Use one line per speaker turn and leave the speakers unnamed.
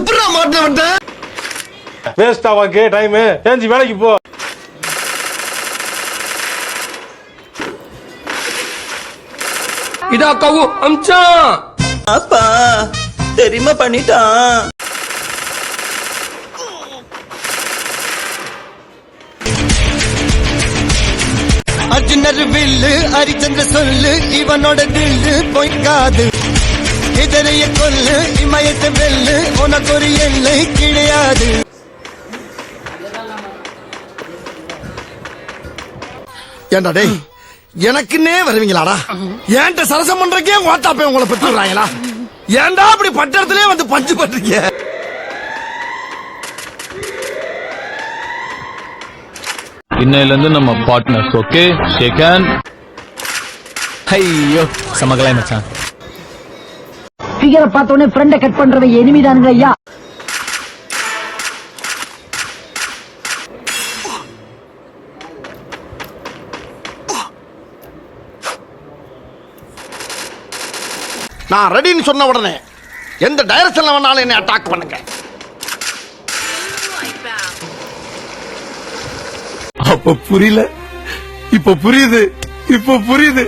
எப்படா மாட்ட வந்த
வேஸ்ட் ஆவாக்கு டைம் ஏஞ்சி வேலைக்கு போ.
இதா கவு அம்சா
அப்பா தெரியுமா பண்ணிட்டான். அர்ஜுனர் வில்லு ஹரிச்சந்திர சொல்லு இவனோட தில்லு பொய்க்காது. இதனைய கொல்லு இமயத்தை வெல்லு உனக்கு ஒரு எல்லை கிடையாது.
ஏண்டா டேய் எனக்குன்னே வருவீங்களாடா? ஏன்ட்ட சரசம் பண்றக்கே ஓட்டாப்பே உங்களை பெற்றுறாங்களா? ஏன்டா அப்படி பட்டத்திலே வந்து பஞ்சு பண்றீங்க?
இன்னையில இருந்து நம்ம பார்ட்னர்ஸ். ஓகே ஷேக் ஹேண்ட். ஐயோ சமகலாய் மச்சான்.
ஃபிகரை பார்த்த உடனே ஃப்ரெண்ட கட் பண்றவன் எனிமிதானுங்க ஐயா.
நான் ரெடின்னு சொன்ன உடனே எந்த டைரக்ஷன்ல வேணாலும் என்னை அட்டாக் பண்ணுங்க. அப்ப புரியல, இப்ப புரியுது, இப்ப புரியுது.